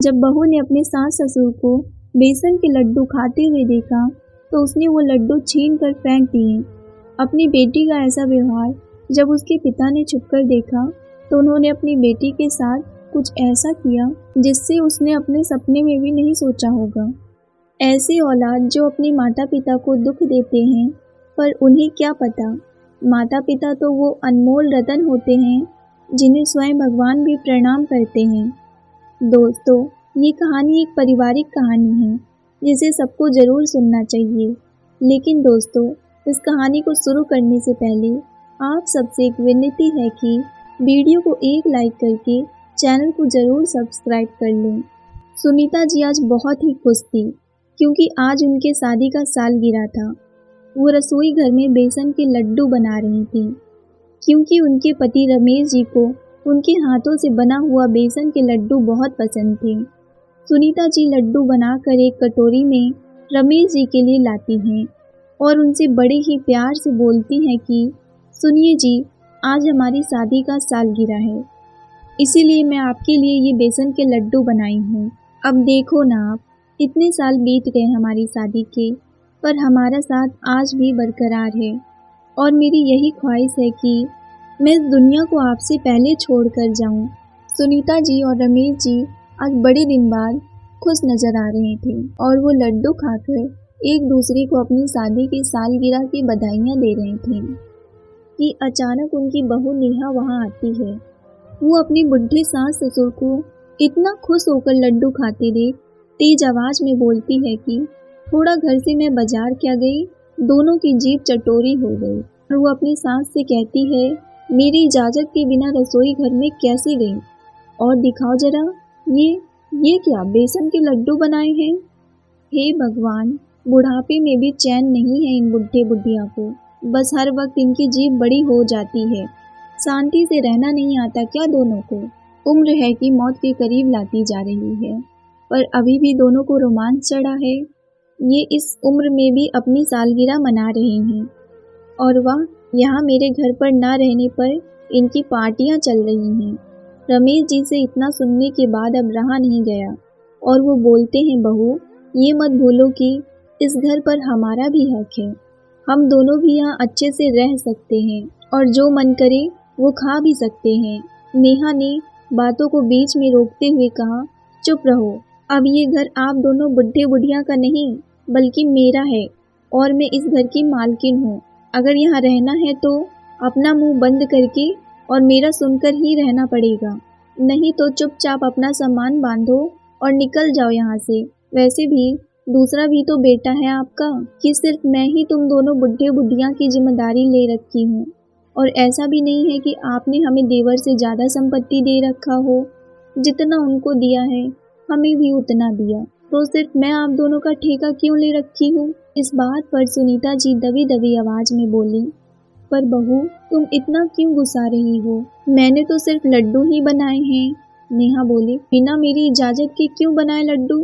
जब बहू ने अपने सास ससुर को बेसन के लड्डू खाते हुए देखा तो उसने वो लड्डू छीन कर फेंक दिए। अपनी बेटी का ऐसा व्यवहार जब उसके पिता ने छुपकर देखा तो उन्होंने अपनी बेटी के साथ कुछ ऐसा किया जिससे उसने अपने सपने में भी नहीं सोचा होगा। ऐसी औलाद जो अपने माता पिता को दुख देते हैं, पर उन्हें क्या पता, माता पिता तो वो अनमोल रतन होते हैं जिन्हें स्वयं भगवान भी प्रणाम करते हैं। दोस्तों, ये कहानी एक पारिवारिक कहानी है जिसे सबको ज़रूर सुनना चाहिए। लेकिन दोस्तों, इस कहानी को शुरू करने से पहले आप सबसे एक विनती है कि वीडियो को एक लाइक करके चैनल को ज़रूर सब्सक्राइब कर लें। सुनीता जी आज बहुत ही खुश थी क्योंकि आज उनके शादी का सालगिरह था। वो रसोई घर में बेसन के लड्डू बना रही थी क्योंकि उनके पति रमेश जी को उनके हाथों से बना हुआ बेसन के लड्डू बहुत पसंद थे। सुनीता जी लड्डू बनाकर एक कटोरी में रमेश जी के लिए लाती हैं और उनसे बड़े ही प्यार से बोलती हैं कि सुनिए जी, आज हमारी शादी का सालगिरह है, इसीलिए मैं आपके लिए ये बेसन के लड्डू बनाई हूँ। अब देखो ना आप, इतने साल बीत गए हमारी शादी के, पर हमारा साथ आज भी बरकरार है और मेरी यही ख्वाहिश है कि मैं इस दुनिया को आपसे पहले छोड़ कर जाऊँ। सुनीता जी और रमेश जी आज बड़े दिन बाद खुश नज़र आ रहे थे और वो लड्डू खाकर एक दूसरे को अपनी शादी की सालगिरह की बधाइयाँ दे रहे थे कि अचानक उनकी बहू नेहा वहाँ आती है। वो अपनी बुढ़े सास ससुर को इतना खुश होकर लड्डू खाते देख तेज आवाज़ में बोलती है कि थोड़ा घर से मैं बाजार क्या गई, दोनों की जीभ चटोरी हो गई। और वो अपनी सास से कहती है, मेरी इजाज़त के बिना रसोई घर में कैसे गई, और दिखाओ जरा ये क्या बेसन के लड्डू बनाए हैं। हे भगवान, बुढ़ापे में भी चैन नहीं है इन बुढ़े बुढ़िया को, बस हर वक्त इनकी जीभ बड़ी हो जाती है। शांति से रहना नहीं आता क्या दोनों को। उम्र है कि मौत के करीब लाती जा रही है, पर अभी भी दोनों को रोमांच चढ़ा है। ये इस उम्र में भी अपनी सालगिरह मना रहे हैं और वाह, यहाँ मेरे घर पर ना रहने पर इनकी पार्टियाँ चल रही हैं। रमेश जी से इतना सुनने के बाद अब रहा नहीं गया और वो बोलते हैं, बहू ये मत भूलो कि इस घर पर हमारा भी हक है, हम दोनों भी यहाँ अच्छे से रह सकते हैं और जो मन करे वो खा भी सकते हैं। नेहा ने बातों को बीच में रोकते हुए कहा, चुप रहो, अब ये घर आप दोनों बुढ़े बुढ़िया का नहीं बल्कि मेरा है और मैं इस घर की मालकिन हूँ। अगर यहाँ रहना है तो अपना मुंह बंद करके और मेरा सुनकर ही रहना पड़ेगा, नहीं तो चुपचाप अपना सामान बांधो और निकल जाओ यहाँ से। वैसे भी दूसरा भी तो बेटा है आपका कि सिर्फ मैं ही तुम दोनों बुढ़े बुढ़िया की जिम्मेदारी ले रखी हूँ। और ऐसा भी नहीं है कि आपने हमें देवर से ज़्यादा संपत्ति दे रखा हो, जितना उनको दिया है हमें भी उतना दिया, तो सिर्फ मैं आप दोनों का ठेका क्यों ले रखी हूँ। इस बात पर सुनीता जी दबी दबी आवाज़ में बोली, पर बहू तुम इतना क्यों गुस्सा रही हो, मैंने तो सिर्फ लड्डू ही बनाए हैं। नेहा बोली, बिना मेरी इजाज़त के क्यों बनाए लड्डू?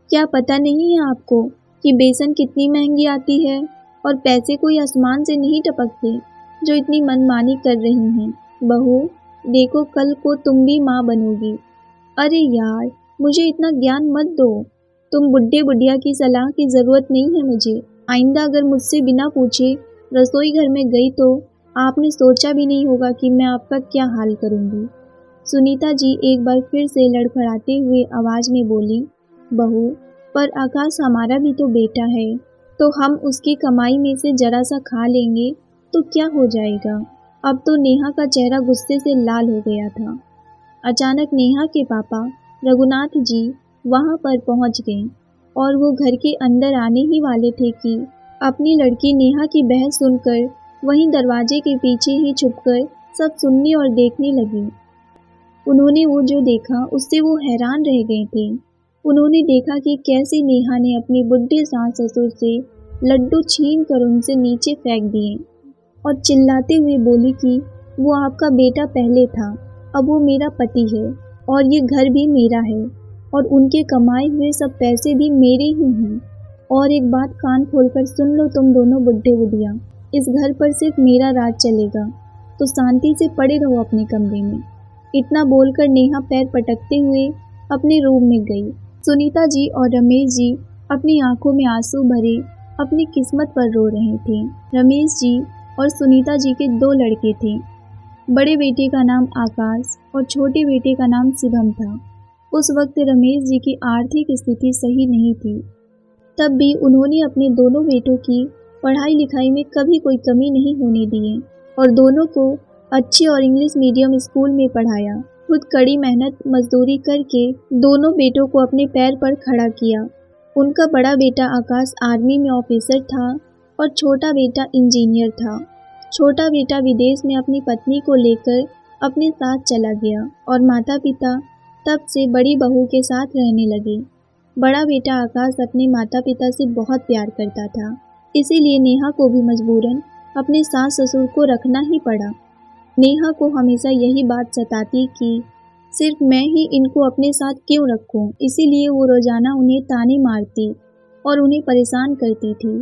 क्या पता नहीं है आपको कि बेसन कितनी महंगी आती है और पैसे कोई आसमान से नहीं टपकते जो इतनी मनमानी कर रही हैं। बहू देखो, कल को तुम भी माँ बनोगी। अरे यार, मुझे इतना ज्ञान मत दो, तुम बुढ़े बुढ़िया की सलाह की ज़रूरत नहीं है मुझे। आइंदा अगर मुझसे बिना पूछे रसोई घर में गई तो आपने सोचा भी नहीं होगा कि मैं आपका क्या हाल करूँगी। सुनीता जी एक बार फिर से लड़खड़ाते हुए आवाज़ में बोली, बहू पर आकाश हमारा भी तो बेटा है, तो हम उसकी कमाई में से जरा सा खा लेंगे तो क्या हो जाएगा। अब तो नेहा का चेहरा गुस्से से लाल हो गया था। अचानक नेहा के पापा रघुनाथ जी वहाँ पर पहुँच गए और वो घर के अंदर आने ही वाले थे कि अपनी लड़की नेहा की बहस सुनकर वहीं दरवाजे के पीछे ही छुपकर सब सुनने और देखने लगी। उन्होंने वो जो देखा उससे वो हैरान रह गए थे। उन्होंने देखा कि कैसे नेहा ने अपने बुढ़े सास ससुर से लड्डू छीन कर उनसे नीचे फेंक दिए और चिल्लाते हुए बोली कि वो आपका बेटा पहले था, अब वो मेरा पति है और ये घर भी मेरा है और उनके कमाए हुए सब पैसे भी मेरे ही हैं। और एक बात कान खोलकर सुन लो तुम दोनों बुढ़े बुढ़िया, इस घर पर सिर्फ मेरा राज चलेगा, तो शांति से पड़े रहो अपने कमरे में। इतना बोलकर नेहा पैर पटकते हुए अपने रूम में गई। सुनीता जी और रमेश जी अपनी आंखों में आंसू भरे अपनी किस्मत पर रो रहे थे। रमेश जी और सुनीता जी के 2 लड़के थे। बड़े बेटे का नाम आकाश और छोटे बेटे का नाम शिवम था। उस वक्त रमेश जी की आर्थिक स्थिति सही नहीं थी, तब भी उन्होंने अपने दोनों बेटों की पढ़ाई लिखाई में कभी कोई कमी नहीं होने दी और दोनों को अच्छे और इंग्लिश मीडियम स्कूल में पढ़ाया। खुद कड़ी मेहनत मजदूरी करके दोनों बेटों को अपने पैर पर खड़ा किया। उनका बड़ा बेटा आकाश आर्मी में ऑफिसर था और छोटा बेटा इंजीनियर था। छोटा बेटा विदेश में अपनी पत्नी को लेकर अपने साथ चला गया और माता पिता तब से बड़ी बहू के साथ रहने लगे। बड़ा बेटा आकाश अपने माता पिता से बहुत प्यार करता था, इसीलिए नेहा को भी मजबूरन अपने सास ससुर को रखना ही पड़ा। नेहा को हमेशा यही बात सताती कि सिर्फ मैं ही इनको अपने साथ क्यों रखूं, इसीलिए वो रोजाना उन्हें ताने मारती और उन्हें परेशान करती थी।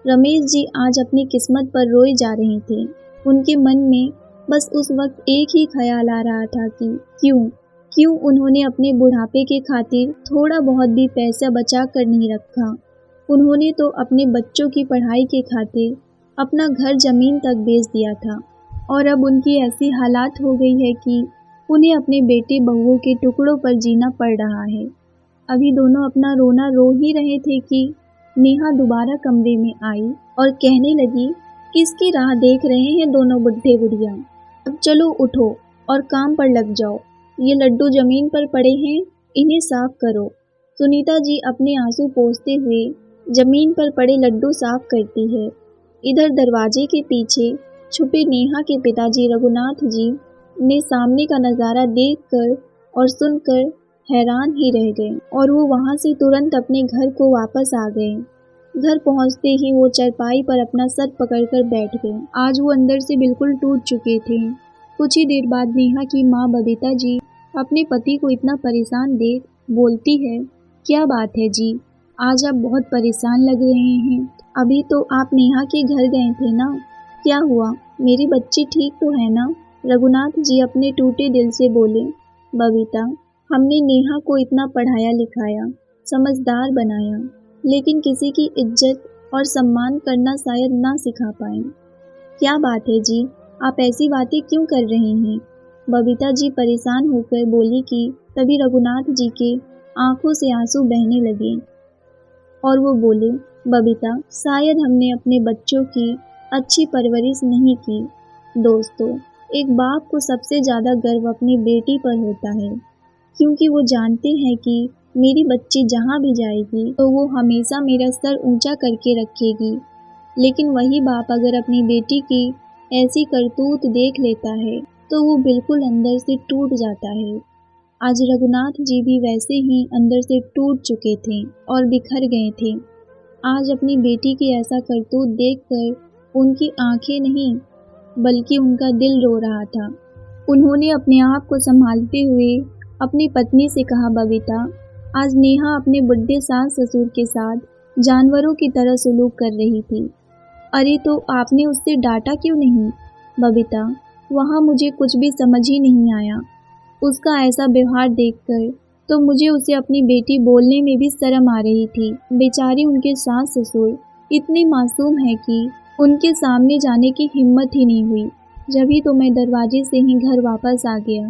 रमेश जी आज अपनी किस्मत पर रोए जा रहे थे। उनके मन में बस उस वक्त एक ही ख्याल आ रहा था कि क्यों उन्होंने अपने बुढ़ापे के खातिर थोड़ा बहुत भी पैसा बचा कर नहीं रखा। उन्होंने तो अपने बच्चों की पढ़ाई के खातिर अपना घर जमीन तक बेच दिया था और अब उनकी ऐसी हालात हो गई है कि उन्हें अपने बेटे बहुओं के टुकड़ों पर जीना पड़ रहा है। अभी दोनों अपना रोना रो ही रहे थे कि नेहा दोबारा कमरे में आई और कहने लगी, किसकी राह देख रहे हैं दोनों बुढ़े बुढ़िया, अब चलो उठो और काम पर लग जाओ। ये लड्डू जमीन पर पड़े हैं, इन्हें साफ करो। सुनीता जी अपने आंसू पोंछते हुए जमीन पर पड़े लड्डू साफ करती है। इधर दरवाजे के पीछे छुपे नेहा के पिताजी रघुनाथ जी ने सामने का नज़ारा देखकर और सुनकर हैरान ही रह गए और वो वहाँ से तुरंत अपने घर को वापस आ गए। घर पहुँचते ही वो चारपाई पर अपना सर पकड़कर बैठ गए। आज वो अंदर से बिल्कुल टूट चुके थे। कुछ ही देर बाद नेहा की माँ बबीता जी अपने पति को इतना परेशान देख बोलती है, क्या बात है जी, आज आप बहुत परेशान लग रहे हैं। अभी तो आप नेहा के घर गए थे ना, क्या हुआ, मेरे बच्चे ठीक तो है ना? रघुनाथ जी अपने टूटे दिल से बोले, बबीता, हमने नेहा को इतना पढ़ाया लिखाया, समझदार बनाया, लेकिन किसी की इज्जत और सम्मान करना शायद ना सिखा पाए। क्या बात है जी, आप ऐसी बातें क्यों कर रहे हैं? बबीता जी परेशान होकर बोली कि तभी रघुनाथ जी के आंखों से आंसू बहने लगे और वो बोले, बबीता, शायद हमने अपने बच्चों की अच्छी परवरिश नहीं की। दोस्तों, एक बाप को सबसे ज़्यादा गर्व अपनी बेटी पर होता है, क्योंकि वो जानते हैं कि मेरी बच्ची जहाँ भी जाएगी तो वो हमेशा मेरा सर ऊंचा करके रखेगी। लेकिन वही बाप अगर अपनी बेटी की ऐसी करतूत देख लेता है तो वो बिल्कुल अंदर से टूट जाता है। आज रघुनाथ जी भी वैसे ही अंदर से टूट चुके थे और बिखर गए थे। आज अपनी बेटी की ऐसा करतूत देखकर उनकी आंखें नहीं बल्कि उनका दिल रो रहा था। उन्होंने अपने आप को संभालते हुए अपनी पत्नी से कहा, बबीता, आज नेहा अपने बुढ़े सास ससुर के साथ जानवरों की तरह सलूक कर रही थी। अरे तो आपने उससे डांटा क्यों नहीं? बबीता, वहाँ मुझे कुछ भी समझ ही नहीं आया। उसका ऐसा व्यवहार देखकर तो मुझे उसे अपनी बेटी बोलने में भी शर्म आ रही थी। बेचारी उनके सास ससुर इतने मासूम है कि उनके सामने जाने की हिम्मत ही नहीं हुई। जभी तो मैं दरवाजे से ही घर वापस आ गया।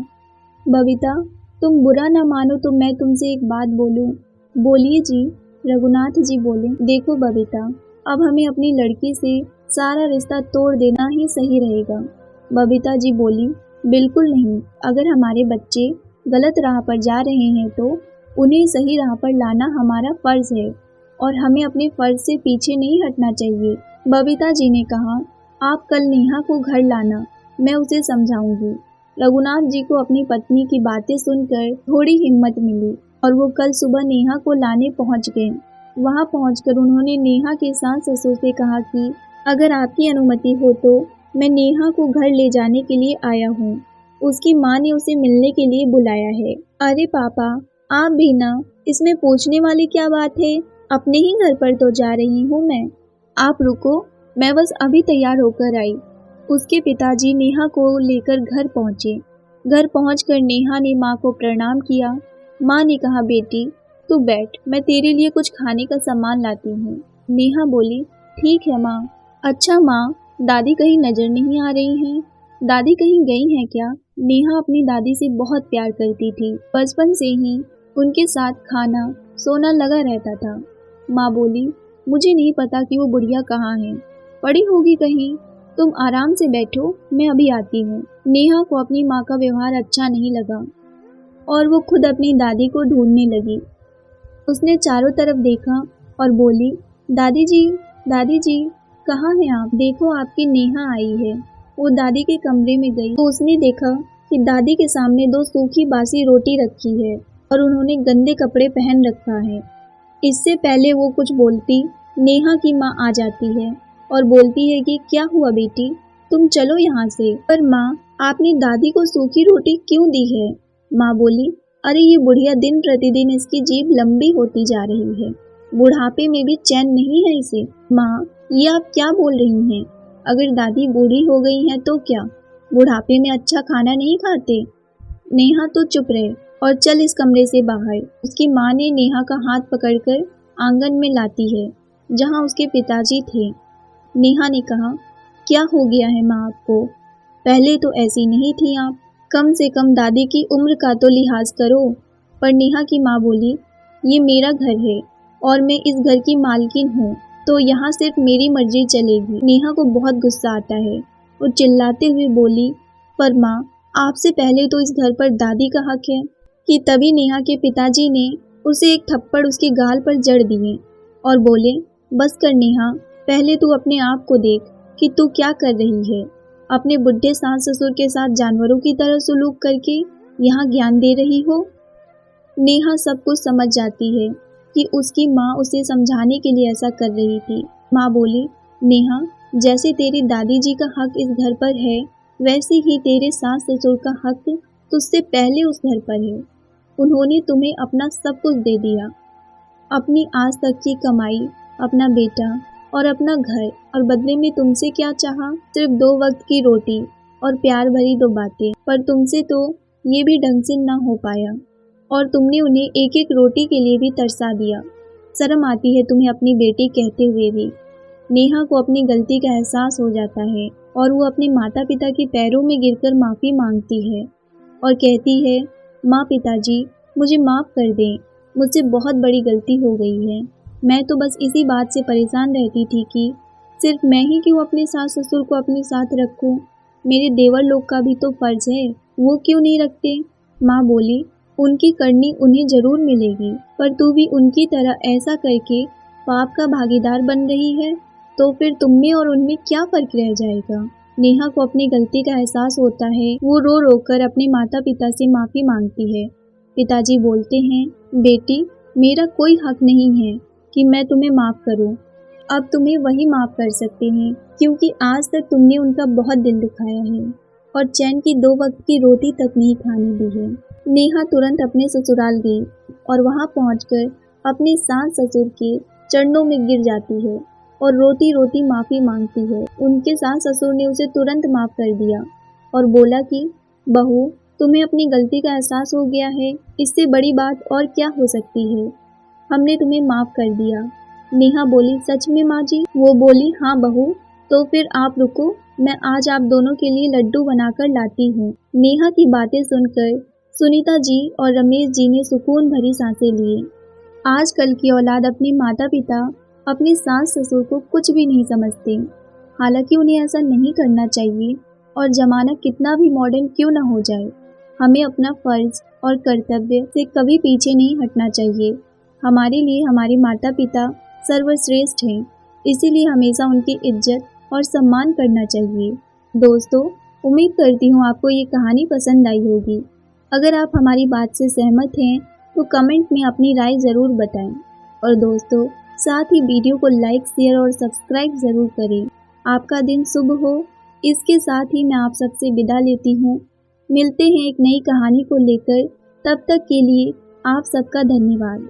बबीता, तुम बुरा न मानो तो मैं तुमसे एक बात बोलूं। बोलिए जी। रघुनाथ जी बोले, देखो बबीता, अब हमें अपनी लड़की से सारा रिश्ता तोड़ देना ही सही रहेगा। बबीता जी बोली, बिल्कुल नहीं, अगर हमारे बच्चे गलत राह पर जा रहे हैं तो उन्हें सही राह पर लाना हमारा फर्ज है और हमें अपने फर्ज से पीछे नहीं हटना चाहिए। बबीता जी ने कहा, आप कल नेहा को घर लाना, मैं उसे समझाऊंगी। रघुनाथ जी को अपनी पत्नी की बातें सुनकर थोड़ी हिम्मत मिली और वो कल सुबह नेहा को लाने पहुंच गए। वहां पहुंचकर उन्होंने नेहा के सास ससुर से कहा कि अगर आपकी अनुमति हो तो मैं नेहा को घर ले जाने के लिए आया हूँ। उसकी माँ ने उसे मिलने के लिए बुलाया है। अरे पापा, आप भी ना, इसमें पूछने वाली क्या बात है? अपने ही घर पर तो जा रही हूँ मैं। आप रुको, मैं बस अभी तैयार होकर आई। उसके पिताजी नेहा को लेकर घर पहुँचे। घर पहुँचकर नेहा ने माँ को प्रणाम किया माँ ने कहा, बेटी तू बैठ, मैं तेरे लिए कुछ खाने का सामान लाती हूँ। नेहा बोली, ठीक है माँ। अच्छा माँ, दादी कहीं नजर नहीं आ रही हैं? दादी कहीं गई हैं क्या? नेहा अपनी दादी से बहुत प्यार करती थी। बचपन से ही उनके साथ खाना सोना लगा रहता था। माँ बोली, मुझे नहीं पता कि वो बुढ़िया कहाँ है, पड़ी होगी कहीं। तुम आराम से बैठो, मैं अभी आती हूँ। नेहा को अपनी माँ का व्यवहार अच्छा नहीं लगा और वो खुद अपनी दादी को ढूंढने लगी। उसने चारों तरफ देखा और बोली, दादी जी, कहाँ हैं आप? देखो आपकी नेहा आई है। वो दादी के कमरे में गई तो उसने देखा कि दादी के सामने 2 सूखी बासी रोटी रखी है और उन्होंने गंदे कपड़े पहन रखा है। इससे पहले वो कुछ बोलती, नेहा की माँ आ जाती है और बोलती है कि क्या हुआ बेटी, तुम चलो यहाँ से। पर माँ, आपने दादी को सूखी रोटी क्यों दी है? माँ बोली, अरे ये बुढ़िया दिन प्रतिदिन इसकी जीभ लंबी होती जा रही है, बुढ़ापे में भी चैन नहीं है इसे। माँ, ये आप क्या बोल रही हैं? अगर दादी बूढ़ी हो गई हैं तो क्या, बुढ़ापे में अच्छा खाना नहीं खाते? नेहा तो चुप रहे और चल इस कमरे से बाहर। उसकी माँ ने नेहा का हाथ पकड़कर आंगन में लाती है जहाँ उसके पिताजी थे। नेहा ने कहा, क्या हो गया है माँ आपको? पहले तो ऐसी नहीं थी आप, कम से कम दादी की उम्र का तो लिहाज करो। पर नेहा की माँ बोली, ये मेरा घर है और मैं इस घर की मालकिन हूँ, तो यहाँ सिर्फ मेरी मर्जी चलेगी। नेहा को बहुत गुस्सा आता है। वो चिल्लाते हुए बोली, पर माँ, आपसे पहले तो इस घर पर दादी का हक है। कि तभी नेहा के पिताजी ने उसे एक थप्पड़ उसके गाल पर जड़ दिए और बोले, बस कर नेहा, पहले तू अपने आप को देख कि तू क्या कर रही है। अपने बुढ़े सास ससुर के साथ जानवरों की तरह सलूक करके यहाँ ज्ञान दे रही हो। नेहा सब कुछ समझ जाती है कि उसकी माँ उसे समझाने के लिए ऐसा कर रही थी। माँ बोली, नेहा, जैसे तेरी दादी जी का हक इस घर पर है, वैसे ही तेरे सास ससुर का हक तुझसे पहले उस घर पर है। उन्होंने तुम्हें अपना सब कुछ दे दिया, अपनी आज तक की कमाई, अपना बेटा और अपना घर, और बदले में तुमसे क्या चाहा? सिर्फ 2 वक्त की रोटी और प्यार भरी 2 बातें। पर तुमसे तो ये भी ढंग से ना हो पाया और तुमने उन्हें एक एक रोटी के लिए भी तरसा दिया। शर्म आती है तुम्हें अपनी बेटी कहते हुए भी। नेहा को अपनी गलती का एहसास हो जाता है और वो अपने माता पिता के पैरों में गिरकर माफ़ी मांगती है और कहती है, माँ पिताजी, मुझे माफ़ कर दें, मुझसे बहुत बड़ी गलती हो गई है। मैं तो बस इसी बात से परेशान रहती थी कि सिर्फ मैं ही क्यों अपने सास ससुर को अपने साथ रखूं? मेरे देवर लोग का भी तो फर्ज है, वो क्यों नहीं रखते? माँ बोली, उनकी करनी उन्हें जरूर मिलेगी, पर तू भी उनकी तरह ऐसा करके पाप का भागीदार बन रही है, तो फिर तुम में और उनमें क्या फ़र्क रह जाएगा? नेहा को अपनी गलती का एहसास होता है। वो रो रो कर अपने माता पिता से माफ़ी मांगती है। पिताजी बोलते हैं, बेटी, मेरा कोई हक नहीं है कि मैं तुम्हें माफ़ करूं। अब तुम्हें वही माफ़ कर सकते हैं क्योंकि आज तक तुमने उनका बहुत दिल दुखाया है और चैन की 2 वक्त की रोटी तक नहीं खाने दी है। नेहा तुरंत अपने ससुराल गई और वहां पहुंचकर अपने सास ससुर के चरणों में गिर जाती है और रोती रोती माफ़ी मांगती है। उनके सास ससुर ने उसे तुरंत माफ़ कर दिया और बोला कि बहू, तुम्हें अपनी गलती का एहसास हो गया है, इससे बड़ी बात और क्या हो सकती है। हमने तुम्हें माफ़ कर दिया। नेहा बोली, सच में माँ जी? वो बोली, हाँ बहू, तो फिर आप रुको, मैं आज आप दोनों के लिए लड्डू बनाकर लाती हूँ। नेहा की बातें सुनकर सुनीता जी और रमेश जी ने सुकून भरी सांसें लिए। आजकल की औलाद अपने माता पिता, अपने सास ससुर को कुछ भी नहीं समझते। हालांकि उन्हें ऐसा नहीं करना चाहिए और ज़माना कितना भी मॉडर्न क्यों ना हो जाए, हमें अपना फ़र्ज और कर्तव्य से कभी पीछे नहीं हटना चाहिए। हमारे लिए हमारे माता पिता सर्वश्रेष्ठ हैं, इसीलिए हमेशा उनकी इज्जत और सम्मान करना चाहिए। दोस्तों, उम्मीद करती हूँ आपको ये कहानी पसंद आई होगी। अगर आप हमारी बात से सहमत हैं तो कमेंट में अपनी राय ज़रूर बताएं। और दोस्तों, साथ ही वीडियो को लाइक, शेयर और सब्सक्राइब ज़रूर करें। आपका दिन शुभ हो। इसके साथ ही मैं आप सबसे विदा लेती हूँ। मिलते हैं एक नई कहानी को लेकर, तब तक के लिए आप सबका धन्यवाद।